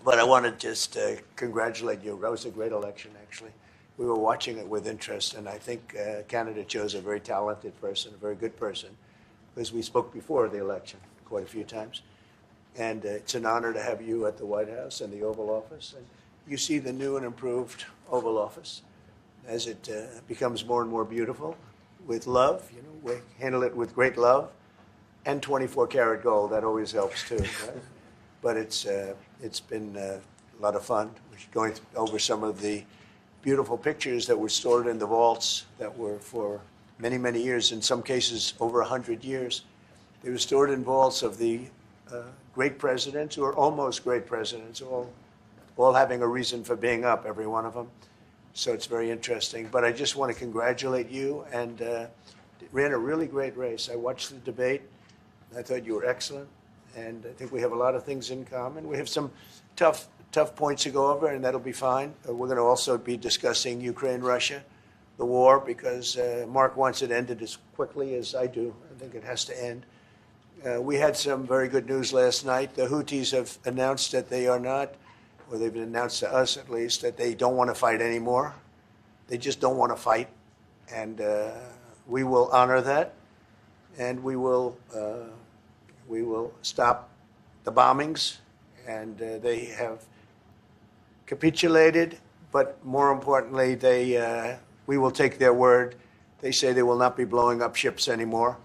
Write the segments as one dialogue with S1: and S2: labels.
S1: But I want to just congratulate you. That was a great election, actually. We were watching it with interest, and I think Canada chose a very talented person, a very good person, because we spoke before the election quite a few times. And it's an honor to have you at the White House and the Oval Office. And you see the new and improved Oval Office as it becomes more and more beautiful with love. You know, we handle it with great love and 24-karat gold. That always helps too, right? But it's been a lot of fun. We're going over some of the beautiful pictures that were stored in the vaults that were for many, many years, in some cases over 100 years. They were stored in vaults of the great presidents, or almost great presidents, all having a reason for being up, every one of them. So it's very interesting. But I just want to congratulate you, and ran a really great race. I watched the debate. I thought you were excellent, and I think we have a lot of things in common. We have some tough points to go over, and that'll be fine. We're going to also be discussing Ukraine, Russia, the war, because Mark wants it ended as quickly as I do. I think it has to end. We had some very good news last night. The Houthis have announced that they are not, or they've announced to us at least, that they don't want to fight anymore. They just don't want to fight. And we will honor that. And we will stop the bombings. And they have capitulated, but more importantly, we will take their word. They say they will not be blowing up ships anymore.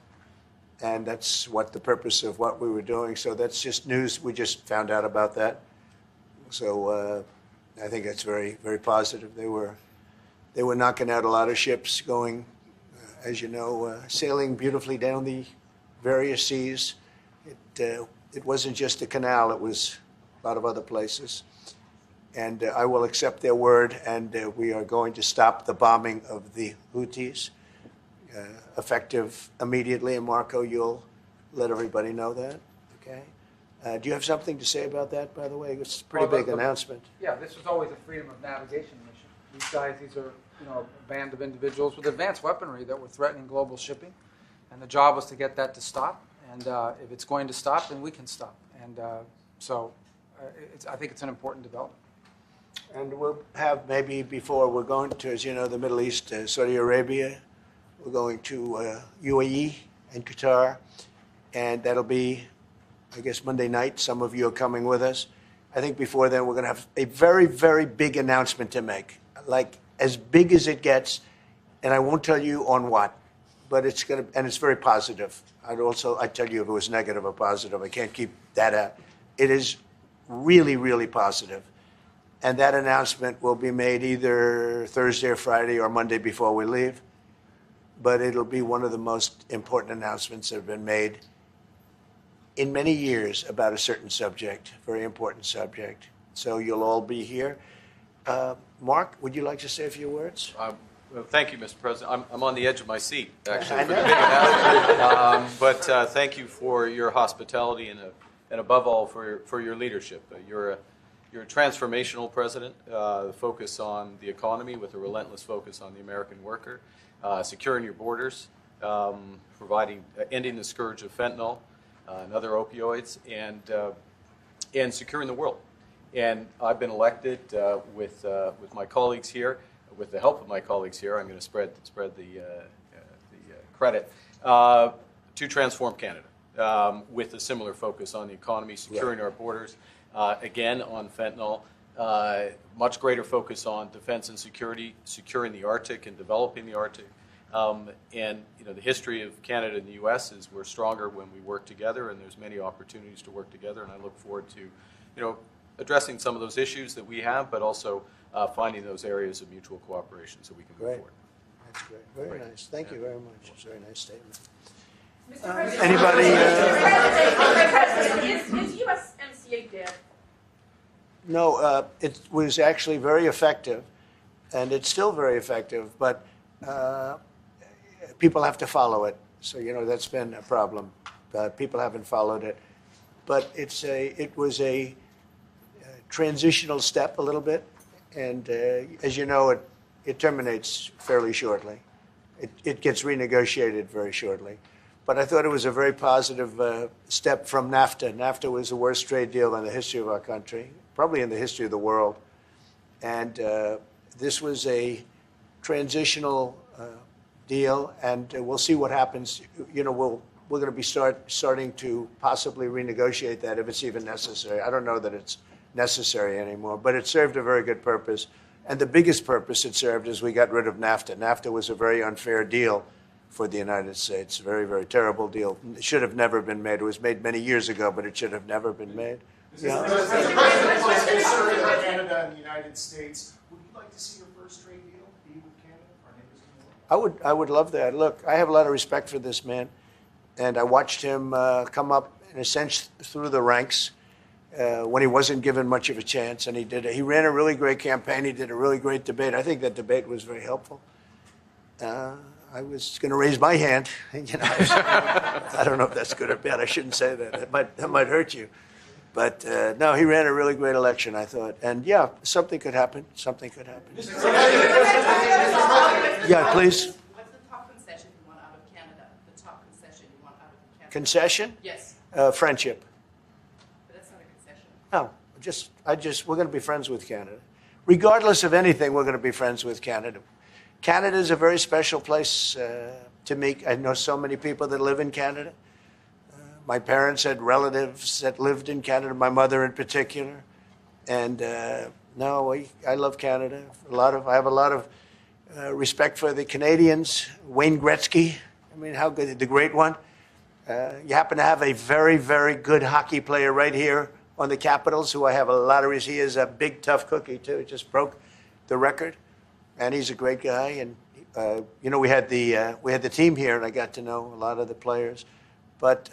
S1: And that's what the purpose of what we were doing. So that's just news. We just found out about that. So I think that's very, very positive. They were knocking out a lot of ships going, as you know, sailing beautifully down the various seas. It wasn't just the canal. It was a lot of other places. And I will accept their word, and we are going to stop the bombing of the Houthis. Effective immediately, and Marco, you'll let everybody know that, okay? Do you have something to say about that, by the way? It's a pretty big announcement.
S2: Yeah, this was always a freedom of navigation mission. These guys, these are, a band of individuals with advanced weaponry that were threatening global shipping, and the job was to get that to stop. And if it's going to stop, then we can stop. And I think it's an important development.
S1: And we'll have maybe before we're going to, as you know, the Middle East, Saudi Arabia. We're going to UAE and Qatar, and that'll be, I guess, Monday night. Some of you are coming with us. I think before then we're going to have a very, very big announcement to make, like as big as it gets, and I won't tell you on what, but it's going to, and it's very positive. I'd tell you if it was negative or positive. I can't keep that out. It is really, really positive. And that announcement will be made either Thursday or Friday or Monday before we leave. But it'll be one of the most important announcements that have been made in many years about a certain subject, very important subject. So you'll all be here. Mark, would you like to say a few words?
S3: Well, thank you, Mr. President. I'm on the edge of my seat, actually, for the big announcement. But thank you for your hospitality and above all, for your leadership. You're a transformational president, focus on the economy with a relentless focus on the American worker. Securing your borders, ending the scourge of fentanyl and other opioids, and securing the world. And I've been elected with my colleagues here, with the help of my colleagues here. I'm going to spread the credit to transform Canada with a similar focus on the economy, securing our borders, again on fentanyl. Much greater focus on defense and security, securing the Arctic and developing the Arctic. And the history of Canada and the U.S. is we're stronger when we work together, and there's many opportunities to work together. And I look forward to, addressing some of those issues that we have, but also finding those areas of mutual cooperation so we can move forward.
S1: That's great. Very nice. Thank you very much. It's a very nice statement.
S4: Mr. President,
S1: Anybody?
S4: Is USMCA dead?
S1: No, it was actually very effective, and it's still very effective, but people have to follow it. So, that's been a problem. People haven't followed it. But it was a transitional step a little bit, and as you know, it terminates fairly shortly. It gets renegotiated very shortly. but I thought it was a very positive step from NAFTA. NAFTA was the worst trade deal in the history of our country, probably in the history of the world. And this was a transitional deal, and we'll see what happens. You know, we're going to be starting to possibly renegotiate that if it's even necessary. I don't know that it's necessary anymore, but it served a very good purpose. And the biggest purpose it served is we got rid of NAFTA. NAFTA was a very unfair deal for the United States, a very, very terrible deal. It should have never been made. It was made many years ago, but it should have never been made.
S5: Yeah. As the president was concerned about Canada and the United States, would you like to see your first trade deal be with Canada, our neighbors in the world?
S1: I would love that. Look, I have a lot of respect for this man, and I watched him come up in a sense through the ranks when he wasn't given much of a chance, and he ran a really great campaign. He did a really great debate. I think that debate was very helpful. I was going to raise my hand. You know, I don't know if that's good or bad. I shouldn't say that. That might hurt you. But no, he ran a really great election, I thought. And yeah, something could happen. Something could happen. Yeah, please.
S4: What's the top concession you want out of Canada? The top concession you want out of Canada?
S1: Concession?
S4: Yes.
S1: Friendship.
S4: But that's not a concession.
S1: No, we're going to be friends with Canada. Regardless of anything, we're going to be friends with Canada. Canada is a very special place to me. I know so many people that live in Canada. My parents had relatives that lived in Canada, my mother in particular. And no, I love Canada. I have a lot of respect for the Canadians. Wayne Gretzky, I mean, how good, the great one. You happen to have a very, very good hockey player right here on the Capitals, who I have a lot of respect. He is a big, tough cookie, too. He just broke the record. And he's a great guy. And, you know, we had the team here, and I got to know a lot of the players. But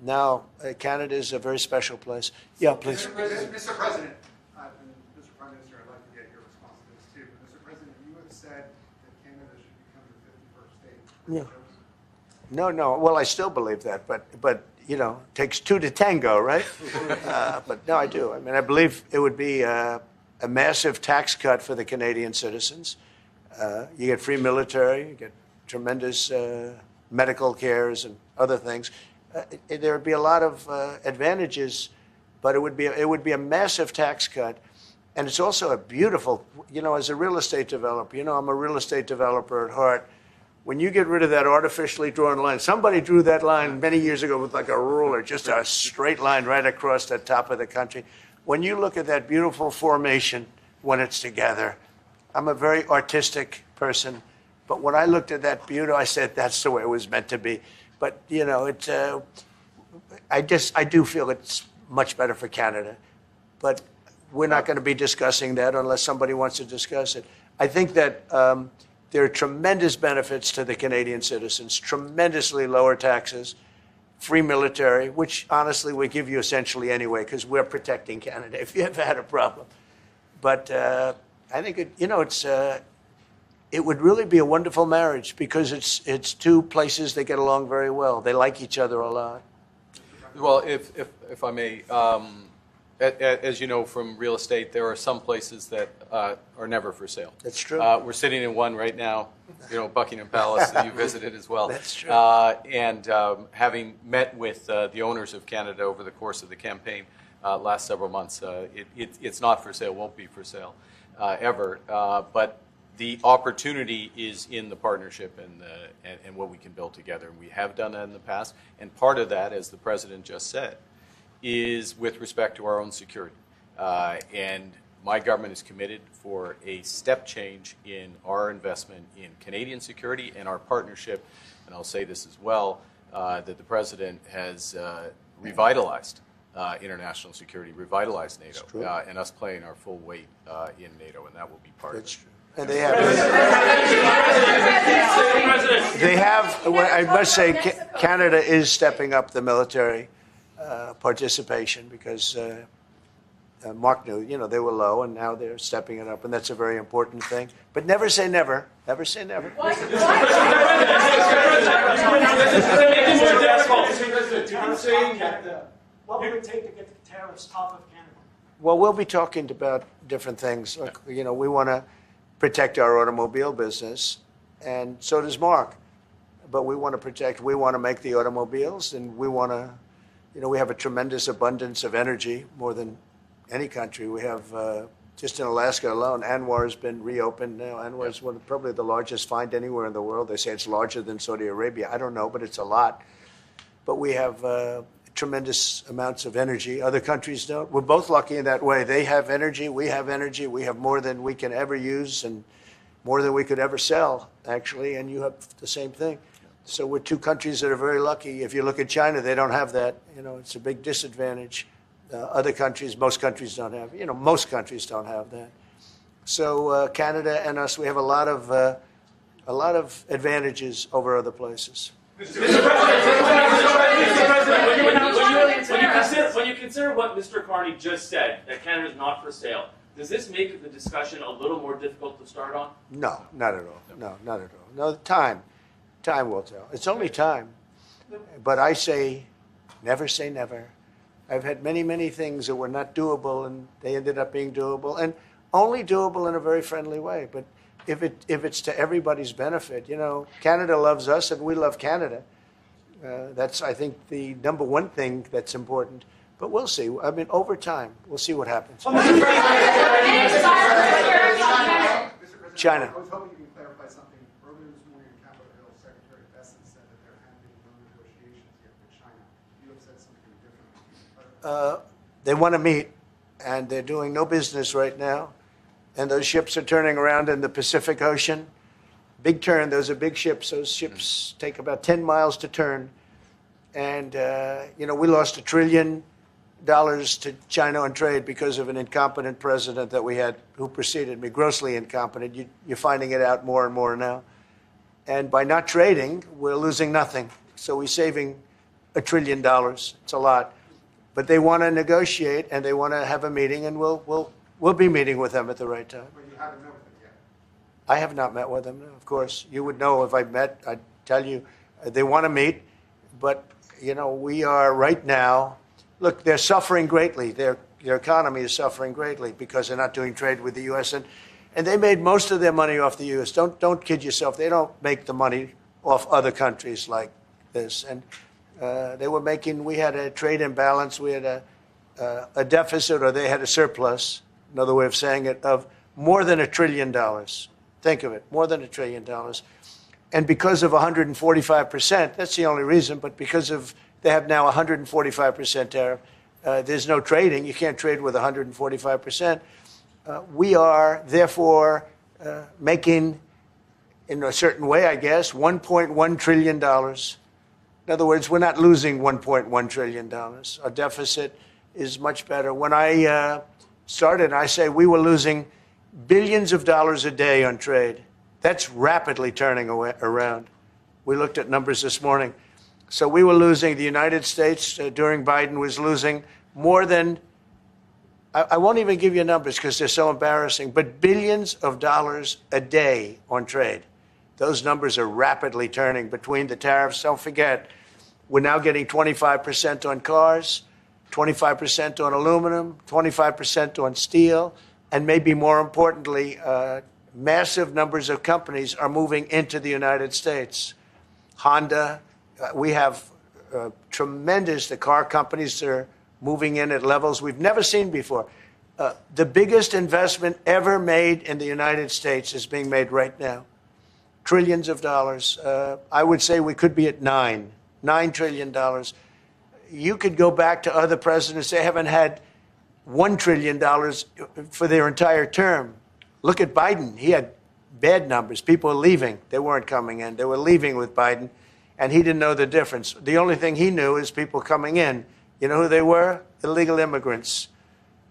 S1: now Canada is a very special place. Yeah, please.
S6: Mr. President, and Mr. Prime Minister, I'd like to get your response to this too. But Mr. President, you have said that Canada should become the 51st state.
S1: Yeah. No. Well, I still believe that, but you know, it takes two to tango, right? But no, I do. I mean, I believe it would be a massive tax cut for the Canadian citizens. You get free military, you get tremendous medical cares and other things. There would be a lot of advantages, but it would be a massive tax cut. And it's also a beautiful, you know, as a real estate developer, you know, I'm a real estate developer at heart. When you get rid of that artificially drawn line, somebody drew that line many years ago with like a ruler, just a straight line right across the top of the country. When you look at that beautiful formation when it's together, I'm a very artistic person, but when I looked at that beauty, I said, that's the way it was meant to be. But, you know, I do feel it's much better for Canada. But we're not going to be discussing that unless somebody wants to discuss it. I think that there are tremendous benefits to the Canadian citizens, tremendously lower taxes, free military, which honestly we give you essentially anyway because we're protecting Canada if you ever had a problem. But I think it would really be a wonderful marriage because it's two places that get along very well. They like each other a lot.
S3: Well, if I may, as you know from real estate, there are some places that are never for sale.
S1: That's true.
S3: We're sitting in one right now, you know, Buckingham Palace that you visited as well.
S1: That's true.
S3: And having met with the owners of Canada over the course of the campaign last several months, it's not for sale, won't be for sale ever. But the opportunity is in the partnership and what we can build together. And we have done that in the past. And part of that, as the President just said, is with respect to our own security. And my government is committed for a step change in our investment in Canadian security and our partnership, and I'll say this as well, that the President has revitalized international security, revitalized NATO, and us playing our full weight in NATO, and that will be part of it.
S1: True. And they have, I must say, Canada is stepping up the military participation because Mark knew, you know, they were low and now they're stepping it up, and that's a very important thing. But never say never. Never say never.
S4: Why?
S5: What would it take to get the tariffs off of Canada?
S1: Well, we'll be talking about different things. Like, you know, we want to protect our automobile business, and so does Mark. but we want to protect. We want to make the automobiles, and we want to, we have a tremendous abundance of energy, more than any country. We have, just in Alaska alone, Anwar has been reopened now. Anwar is probably the largest find anywhere in the world. They say it's larger than Saudi Arabia. I don't know, but it's a lot. But we have tremendous amounts of energy. Other countries don't. We're both lucky in that way. They have energy. We have energy. We have more than we can ever use and more than we could ever sell, actually. And you have the same thing. So we're two countries that are very lucky. If you look at China, they don't have that. It's a big disadvantage. Other countries, most countries don't have. Most countries don't have that. So Canada and us, we have a lot of advantages over other places.
S7: Mr. President, when you consider what Mr. Carney just said, that Canada is not for sale, does this make the discussion a little more difficult to start on?
S1: No, not at all. No, not at all. No, time will tell. It's only time. But I say never. I've had many, many things that were not doable, and they ended up being doable, and only doable in a very friendly way. But if it's to everybody's benefit, Canada loves us and we love Canada. That's, I think, the number one thing that's important. But we'll see. I mean, over time, we'll see what happens. China.
S6: I was hoping you could clarify something. Earlier this morning in Capitol Hill, Secretary Bessent said that there had been no negotiations yet with China. You have said something different.
S1: They want to meet, and they're doing no business right now. And those ships are turning around in the Pacific Ocean. Big turn. Those are big ships. Those ships take about 10 miles to turn. And, we lost $1 trillion to China on trade because of an incompetent president that we had who preceded me, grossly incompetent. You're finding it out more and more now. And by not trading, we're losing nothing. So we're saving $1 trillion. It's a lot. But they want to negotiate, and they want to have a meeting, and we'll be meeting with them at the right time.
S6: But you haven't met with them yet.
S1: I have not met with them, no, of course. You would know if I met. I'd tell you. They want to meet, but, we are right now. Look, they're suffering greatly. Their economy is suffering greatly because they're not doing trade with the U.S. And they made most of their money off the U.S. Don't kid yourself. They don't make the money off other countries like this. And they were making. We had a trade imbalance. We had a deficit, or they had a surplus. Another way of saying it, of more than $1 trillion. Think of it, more than $1 trillion. And because of 145%, that's the only reason, but because of they have now 145% tariff, there's no trading. You can't trade with 145%. We are, therefore, making, in a certain way, I guess, $1.1 trillion. In other words, we're not losing $1.1 trillion. Our deficit is much better. When I started, I say we were losing billions of dollars a day on trade. That's rapidly turning around. We looked at numbers this morning. So we were losing, the United States during Biden was losing more than, I won't even give you numbers because they're so embarrassing, but billions of dollars a day on trade. Those numbers are rapidly turning between the tariffs. Don't forget, we're now getting 25% on cars, 25% on aluminum, 25% on steel, and maybe more importantly, massive numbers of companies are moving into the United States. Honda, we have tremendous, the car companies are moving in at levels we've never seen before. The biggest investment ever made in the United States is being made right now. Trillions of dollars. I would say we could be at $9 trillion. You could go back to other presidents. They haven't had $1 trillion for their entire term. Look at Biden. He had bad numbers. People were leaving. They weren't coming in. They were leaving with Biden, and he didn't know the difference. The only thing he knew is people coming in. You know who they were? Illegal immigrants,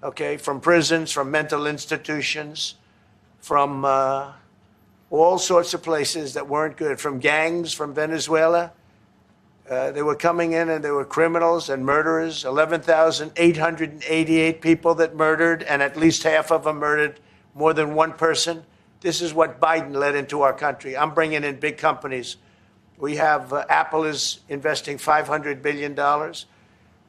S1: okay, from prisons, from mental institutions, from all sorts of places that weren't good, from gangs, from Venezuela. They were coming in, and they were criminals and murderers, 11,888 people that murdered, and at least half of them murdered more than one person. This is what Biden led into our country. I'm bringing in big companies. We have Apple is investing $500 billion.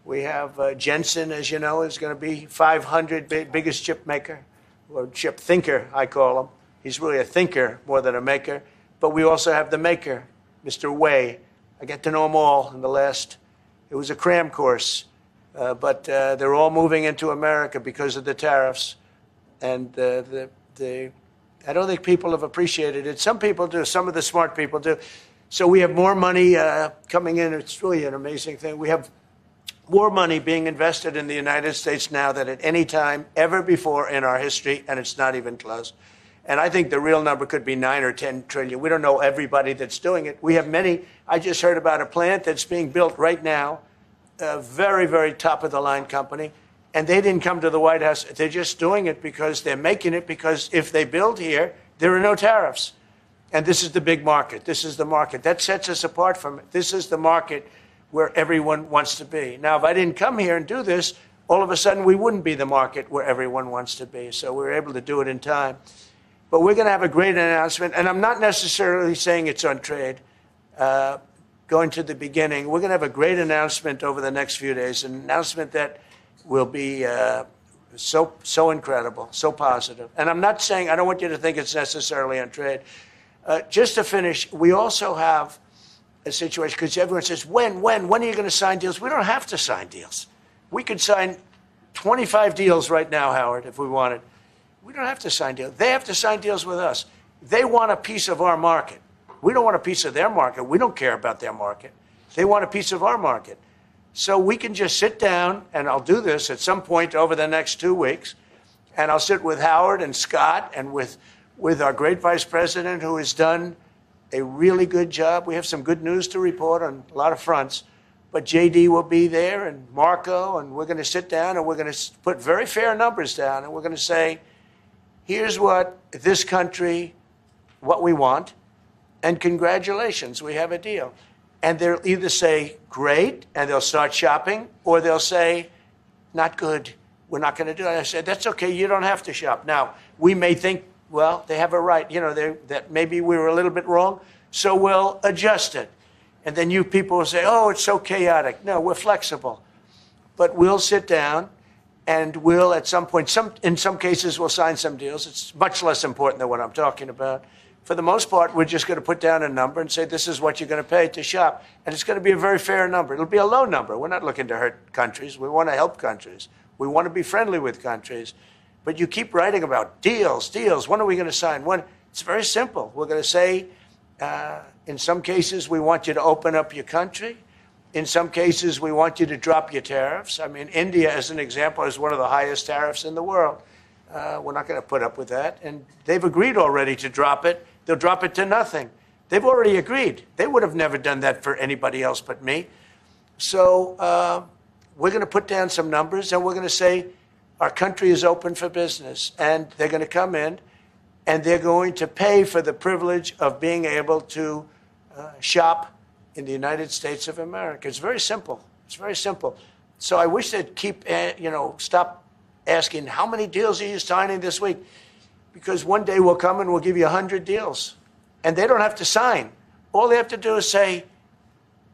S1: We have Jensen, as you know, is going to be 500 biggest chip maker, or chip thinker, I call him. He's really a thinker more than a maker. But we also have the maker. Mr. Wei. I get to know them all in the last, it was a cram course, but they're all moving into America because of the tariffs. And I don't think people have appreciated it. Some people do, some of the smart people do. So we have more money coming in. It's really an amazing thing. We have more money being invested in the United States now than at any time ever before in our history, and it's not even close. And I think the real number could be 9 or 10 trillion. We don't know everybody that's doing it. We have many. I just heard about a plant that's being built right now, a very, very top-of-the-line company, and they didn't come to the White House. They're just doing it because they're making it because if they build here, there are no tariffs. And this is the big market. This is the market. That sets us apart from it. This is the market where everyone wants to be. Now, if I didn't come here and do this, all of a sudden we wouldn't be the market where everyone wants to be. So we're able to do it in time. But we're going to have a great announcement. And I'm not necessarily saying it's on trade. Going to the beginning, we're going to have a great announcement over the next few days, an announcement that will be so incredible, so positive. And I'm not saying, I don't want you to think it's necessarily on trade. Just to finish, we also have a situation, because everyone says, when are you going to sign deals? We don't have to sign deals. We could sign 25 deals right now, Howard, if we wanted. We don't have to sign deals. They have to sign deals with us. They want a piece of our market. We don't want a piece of their market. We don't care about their market. They want a piece of our market. So we can just sit down, and I'll do this at some point over the next 2 weeks, and I'll sit with Howard and Scott and with our great vice president, who has done a really good job. We have some good news to report on a lot of fronts, but JD will be there and Marco, and we're going to sit down and we're going to put very fair numbers down, and we're going to say, here's what this country, what we want, and congratulations, we have a deal. And they'll either say, great, and they'll start shopping, or they'll say, not good, we're not going to do it. I said, that's okay, you don't have to shop. Now, we may think, well, they have a right, that maybe we were a little bit wrong, so we'll adjust it. And then you people will say, oh, it's so chaotic. No, we're flexible. But we'll sit down, and we'll, at some point, in some cases, we'll sign some deals. It's much less important than what I'm talking about. For the most part, we're just going to put down a number and say, this is what you're going to pay to shop. And it's going to be a very fair number. It'll be a low number. We're not looking to hurt countries. We want to help countries. We want to be friendly with countries. But you keep writing about deals. When are we going to sign? When? It's very simple. We're going to say, in some cases, we want you to open up your country. In some cases, we want you to drop your tariffs. I mean, India, as an example, is one of the highest tariffs in the world. We're not going to put up with that. And they've agreed already to drop it. They'll drop it to nothing. They've already agreed. They would have never done that for anybody else but me. So we're going to put down some numbers, and we're going to say our country is open for business. And they're going to come in, and they're going to pay for the privilege of being able to shop in the United States of America. It's very simple. It's very simple. So I wish they'd keep, stop asking, how many deals are you signing this week? Because one day we'll come and we'll give you 100 deals. And they don't have to sign. All they have to do is say,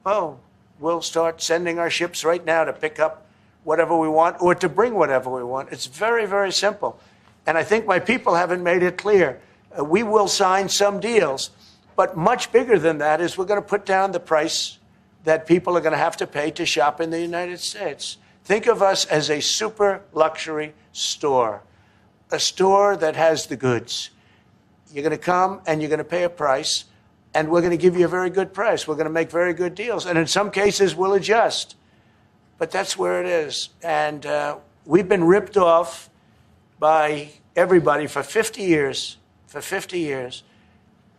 S1: oh, we'll start sending our ships right now to pick up whatever we want or to bring whatever we want. It's very, very simple. And I think my people haven't made it clear. We will sign some deals, but much bigger than that is we're going to put down the price that people are going to have to pay to shop in the United States. Think of us as a super luxury store. A store that has the goods. You're going to come and you're going to pay a price, and we're going to give you a very good price. We're going to make very good deals. And in some cases, we'll adjust. But that's where it is. And we've been ripped off by everybody for 50 years. For 50 years.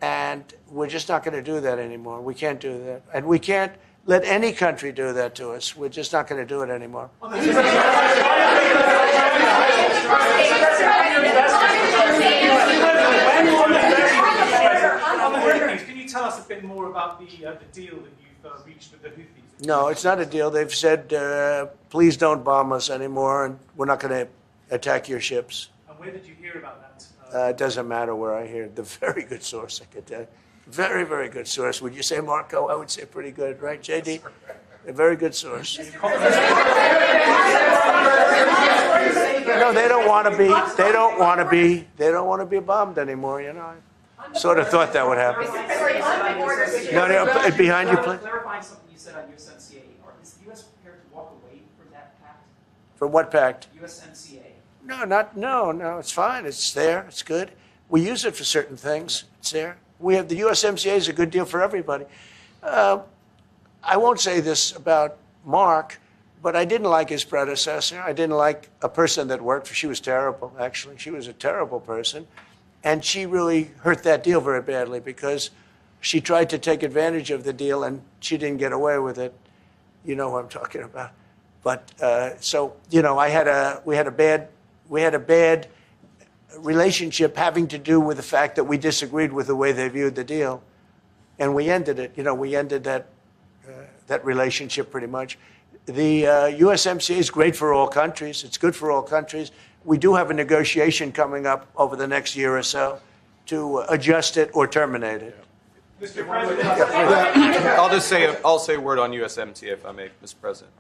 S1: And we're just not going to do that anymore. We can't do that. And we can't let any country do that to us. We're just not going to do it anymore.
S8: Can you tell us a bit more about the deal that you've reached with the Houthis?
S1: No, it's not a deal. They've said, please don't bomb us anymore, and we're not going to attack your ships.
S8: And where did you hear about that?
S1: It doesn't matter where I hear it. The very good source, I could tell you. Very, very good source. Would you say, Marco? I would say pretty good, right, JD? A very good source. No, they don't want to be. They don't want to be. They don't want to be bombed anymore. Sort of thought that would happen. No, no, behind you, please.
S9: Clarifying something you said on USMCA, is the U.S. prepared to walk away from that pact?
S1: From what pact?
S9: USMCA.
S1: No, it's fine. It's there. It's good. We use it for certain things. It's there. We have the USMCA is a good deal for everybody. I won't say this about Mark, but I didn't like his predecessor. I didn't like a person that worked for. She was terrible, actually. She was a terrible person. And she really hurt that deal very badly because she tried to take advantage of the deal and she didn't get away with it. You know what I'm talking about. But so, you know, we had a bad relationship having to do with the fact that we disagreed with the way they viewed the deal. And we ended it. You know, we ended that relationship pretty much. The USMCA is great for all countries. It's good for all countries. We do have a negotiation coming up over the next year or so to adjust it or terminate it.
S8: Mr. President.
S3: I'll say a word on USMCA, if I may, Mr. President.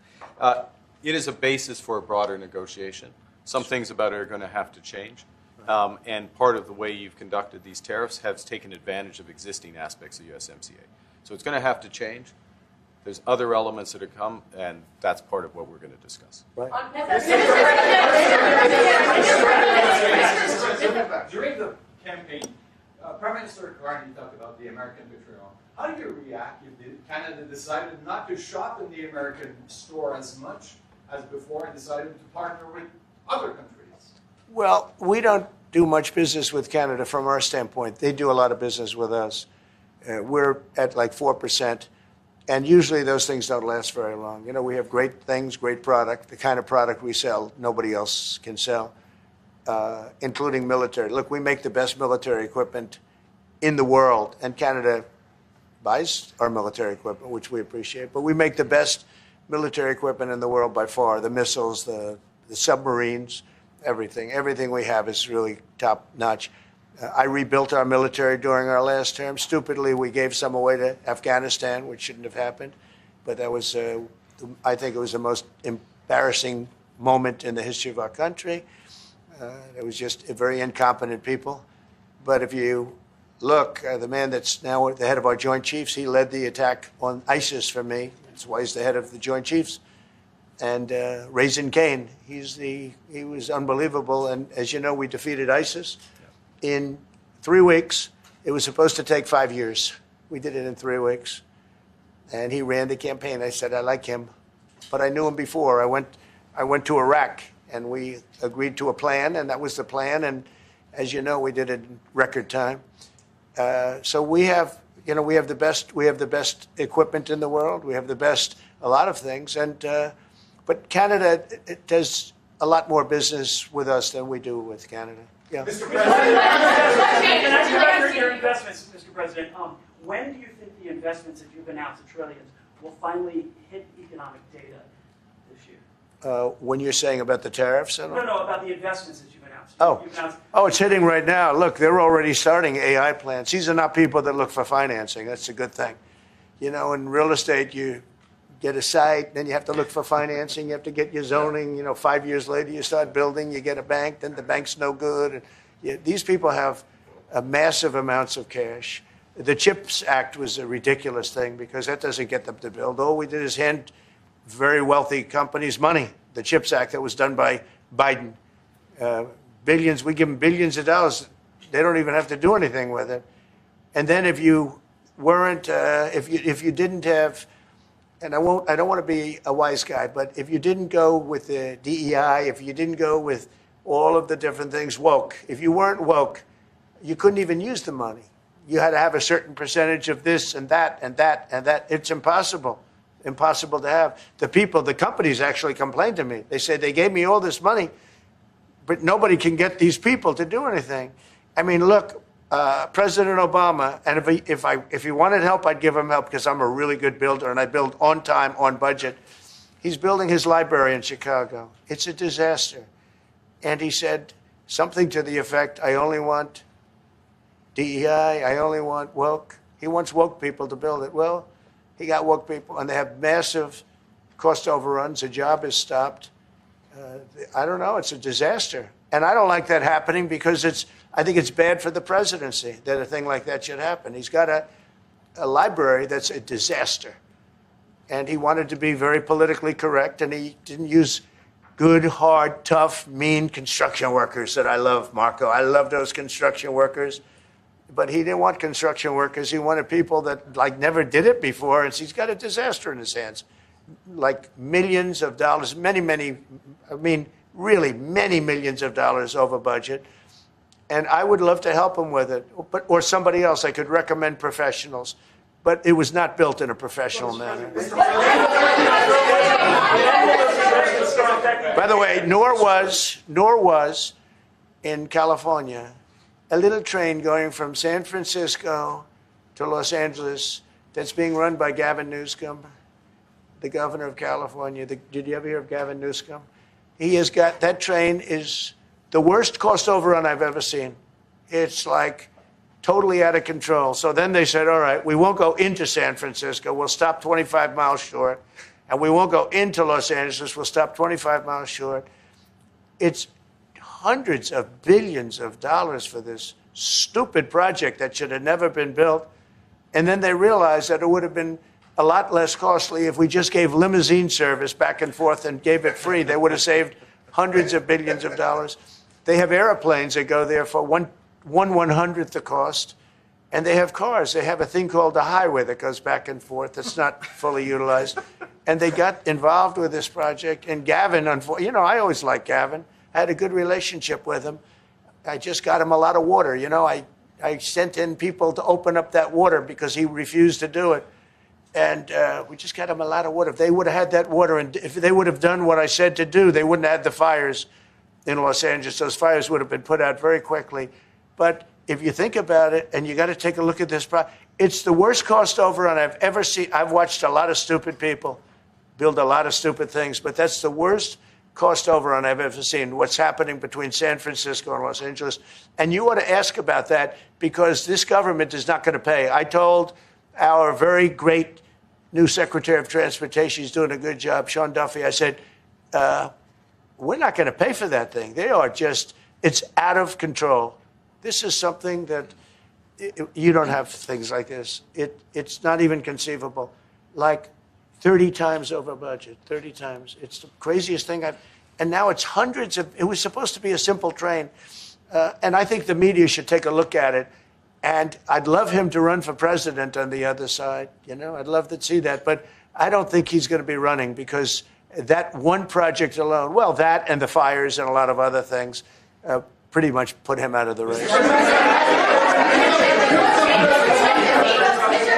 S3: It is a basis for a broader negotiation. Some things about it are going to have to change. And part of the way you've conducted these tariffs has taken advantage of existing aspects of USMCA. So it's going to have to change. There's other elements that have come, and that's part of what we're going to discuss.
S1: Right.
S10: During the campaign, Prime Minister Carney talked about the American betrayal. How do you react if Canada decided not to shop in the American store as much as before and decided to partner with other countries?
S1: Well, we don't do much business with Canada from our standpoint. They do a lot of business with us. We're at like 4%. And usually those things don't last very long. You know, we have great things, great product. The kind of product we sell, nobody else can sell, including military. Look, we make the best military equipment in the world, and Canada buys our military equipment, which we appreciate. But we make the best military equipment in the world by far. The missiles, the submarines, everything. Everything we have is really top notch. I rebuilt our military during our last term. Stupidly, we gave some away to Afghanistan, which shouldn't have happened. But that was, I think it was the most embarrassing moment in the history of our country. It was just very incompetent people. But if you look, the man that's now the head of our Joint Chiefs, he led the attack on ISIS for me. That's why he's the head of the Joint Chiefs. And Raisin Kane, he was unbelievable. And as you know, we defeated ISIS in 3 weeks. It was supposed to take 5 years. We did it in 3 weeks. And he ran the campaign. I said, I like him. But I knew him before. I went to Iraq, and we agreed to a plan, and that was the plan. And as you know, we did it in record time. So we have the best equipment in the world. We have a lot of things. But Canada does a lot more business with us than we do with Canada. Yeah.
S8: Mr. President, can I go after your investments, Mr. President? When do you think the investments that you've announced, the trillions, will finally hit economic data this year?
S1: When you're saying about the tariffs?
S8: No, about the investments that you've announced.
S1: It's hitting right now. Look, they're already starting AI plants. These are not people that look for financing. That's a good thing. You know, in real estate, you get a site, then you have to look for financing, you have to get your zoning, 5 years later you start building, you get a bank, then the bank's no good. These people have massive amounts of cash. The CHIPS Act was a ridiculous thing because that doesn't get them to build. All we did is hand very wealthy companies money. The CHIPS Act that was done by Biden. Billions, we give them billions of dollars. They don't even have to do anything with it. And then if you weren't, if you didn't have, and I don't want to be a wise guy, but if you didn't go with the DEI, if you didn't go with all of the different things, woke, if you weren't woke, you couldn't even use the money. You had to have a certain percentage of this and that and that and that. It's impossible to have. The companies actually complained to me. They said they gave me all this money, but nobody can get these people to do anything. I mean, look, President Obama, and if he wanted help, I'd give him help because I'm a really good builder and I build on time, on budget. He's building his library in Chicago. It's a disaster. And he said something to the effect, I only want DEI, I only want woke. He wants woke people to build it. Well, he got woke people, and they have massive cost overruns. The job is stopped. I don't know. It's a disaster. And I don't like that happening because I think it's bad for the presidency that a thing like that should happen. He's got a library that's a disaster. And he wanted to be very politically correct, and he didn't use good, hard, tough, mean construction workers that I love, Marco. I love those construction workers. But he didn't want construction workers. He wanted people that never did it before, and he's got a disaster in his hands. Like millions of dollars, really many millions of dollars over budget. And I would love to help him with it, or somebody else. I could recommend professionals. But it was not built in a professional manner. By the way, nor was in California a little train going from San Francisco to Los Angeles that's being run by Gavin Newsom, the governor of California. Did you ever hear of Gavin Newsom? He has got, that train is the worst cost overrun I've ever seen. It's like totally out of control. So then they said, all right, we won't go into San Francisco. We'll stop 25 miles short. And we won't go into Los Angeles. We'll stop 25 miles short. It's hundreds of billions of dollars for this stupid project that should have never been built. And then they realized that it would have been a lot less costly if we just gave limousine service back and forth and gave it free. They would have saved hundreds of billions of dollars. They have airplanes that go there for one 1/100th the cost. And they have cars. They have a thing called the highway that goes back and forth. It's not fully utilized. And they got involved with this project. And Gavin, I always liked Gavin. I had a good relationship with him. I just got him a lot of water. I sent in people to open up that water because he refused to do it. And we just got him a lot of water. If they would have had that water, and if they would have done what I said to do, they wouldn't have had the fires in Los Angeles. Those fires would have been put out very quickly. But if you think about it, and you got to take a look at this, it's the worst cost overrun I've ever seen. I've watched a lot of stupid people build a lot of stupid things, but that's the worst cost overrun I've ever seen, what's happening between San Francisco and Los Angeles. And you ought to ask about that because this government is not going to pay. I told our very great new Secretary of Transportation, he's doing a good job, Sean Duffy, I said, we're not going to pay for that thing. It's out of control. This is something that you don't have things like this. It's not even conceivable. Like 30 times over budget, 30 times. It's the craziest thing and now it's hundreds of, it was supposed to be a simple train. And I think the media should take a look at it. And I'd love him to run for president on the other side. I'd love to see that. But I don't think he's going to be running because that one project alone, well, that and the fires and a lot of other things, pretty much put him out of the race.
S4: Mr.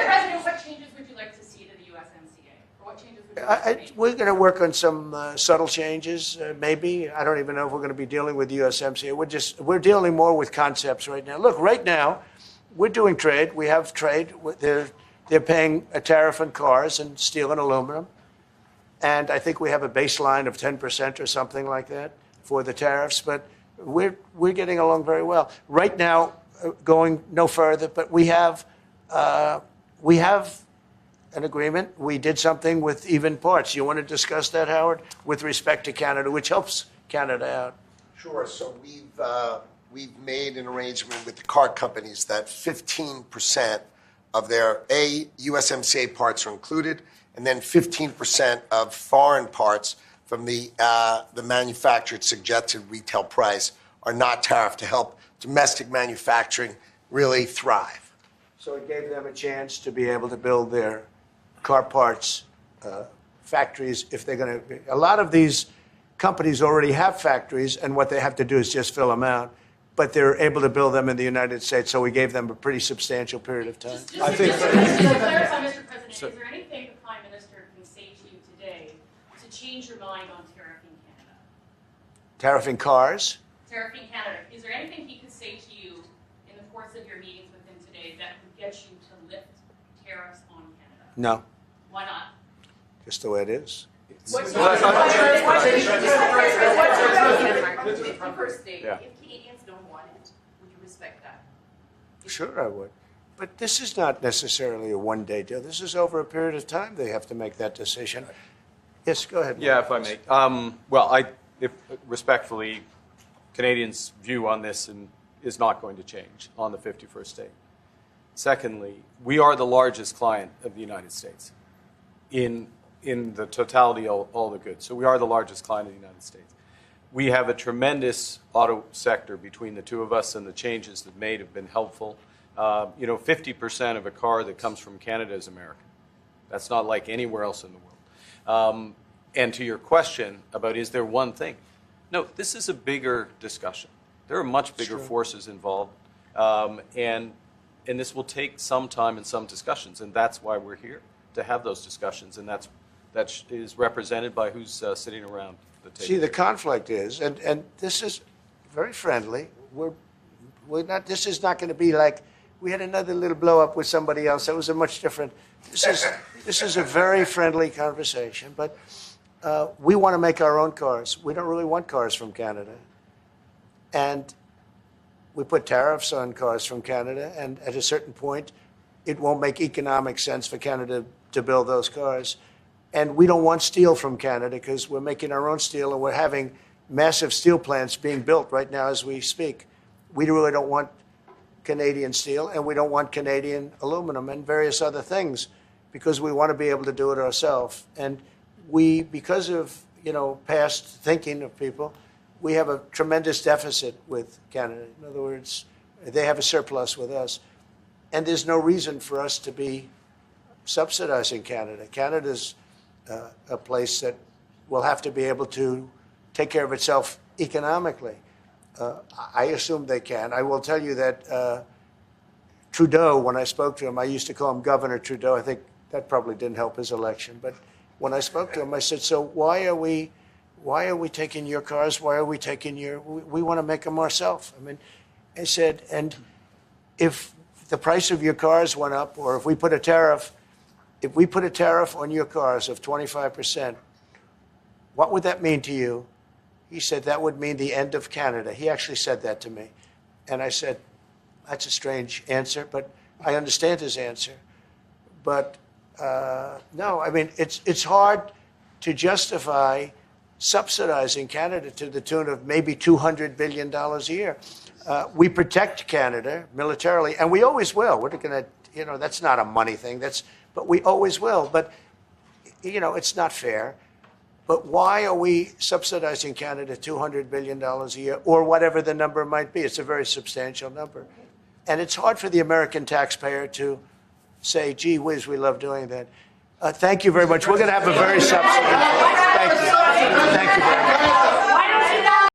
S4: President, what changes would you like to see to the USMCA? Or what changes would you like to see?
S1: We're going to work on some subtle changes, maybe. I don't even know if we're going to be dealing with USMCA. We're dealing more with concepts right now. Look, right now, we're doing trade. We have trade. They're paying a tariff on cars and steel and aluminum. And I think we have a baseline of 10% or something like that for the tariffs. But we're getting along very well. Right now, going no further, but we have an agreement. We did something with even parts. You want to discuss that, Howard, with respect to Canada, which helps Canada out?
S5: Sure. So we've made an arrangement with the car companies that 15% of their USMCA parts are included, and then 15% of foreign parts from the manufactured suggested retail price are not tariffed to help domestic manufacturing really thrive.
S1: So it gave them a chance to be able to build their car parts factories if they're going to. A lot of these companies already have factories, and what they have to do is just fill them out. But they're able to build them in the United States, so we gave them a pretty substantial period of time.
S4: Just to clarify, Mr. President, is there anything the Prime Minister can say to you today to change your mind on tariffing Canada?
S1: Tariffing cars?
S4: Tariffing Canada. Is there anything he could say to you in the course of your meetings with him today that would get you to lift tariffs on Canada?
S1: No.
S4: Why not?
S1: Just the way it is.
S4: What's
S1: your
S4: first state?
S3: Yeah.
S4: If Canadians don't want it, would you respect that?
S1: Sure, I would. But this is not necessarily a one-day deal. This is over a period of time they have to make that decision. Yes, go ahead.
S3: Yeah, if I may. Respectfully, Canadians' view on this is not going to change on the 51st state. Secondly, we are the largest client of the United States in the totality of all the goods. So we are the largest client of the United States. We have a tremendous auto sector between the two of us, and the changes that made have been helpful. 50% of a car that comes from Canada is American. That's not like anywhere else in the world. And to your question about is there one thing? No, this is a bigger discussion. There are much bigger forces involved, and this will take some time and some discussions, and that's why we're here, to have those discussions, and that is represented by who's sitting around the table.
S1: See, the conflict is, and this is very friendly. We're not. This is not going to be like we had another little blow up with somebody else. That was a much different. This is a very friendly conversation, but we want to make our own cars. We don't really want cars from Canada, and we put tariffs on cars from Canada, and at a certain point, it won't make economic sense for Canada to build those cars. And we don't want steel from Canada because we're making our own steel, and we're having massive steel plants being built right now as we speak. We really don't want Canadian steel, and we don't want Canadian aluminum and various other things because we want to be able to do it ourselves. And we, because of past thinking of people, we have a tremendous deficit with Canada. In other words, they have a surplus with us. And there's no reason for us to be subsidizing Canada. Canada's a place that will have to be able to take care of itself economically. I assume they can. I will tell you that Trudeau, when I spoke to him, I used to call him Governor Trudeau. I think that probably didn't help his election. But when I spoke to him, I said, so why are we taking your cars? Why are we taking we want to make them ourselves. I mean, I said, and if the price of your cars went up, or if we put a tariff on your cars of 25%, what would that mean to you? He said, that would mean the end of Canada. He actually said that to me. And I said, that's a strange answer, but I understand his answer. But no, I mean, it's hard to justify subsidizing Canada to the tune of maybe $200 billion a year. We protect Canada militarily, and we always will. We're going to, that's not a money thing. But we always will. But, it's not fair. But why are we subsidizing Canada $200 billion a year, or whatever the number might be? It's a very substantial number. And it's hard for the American taxpayer to say, gee whiz, we love doing that. Thank you very much. We're going to have a very substantive vote. Thank you. Thank you very much.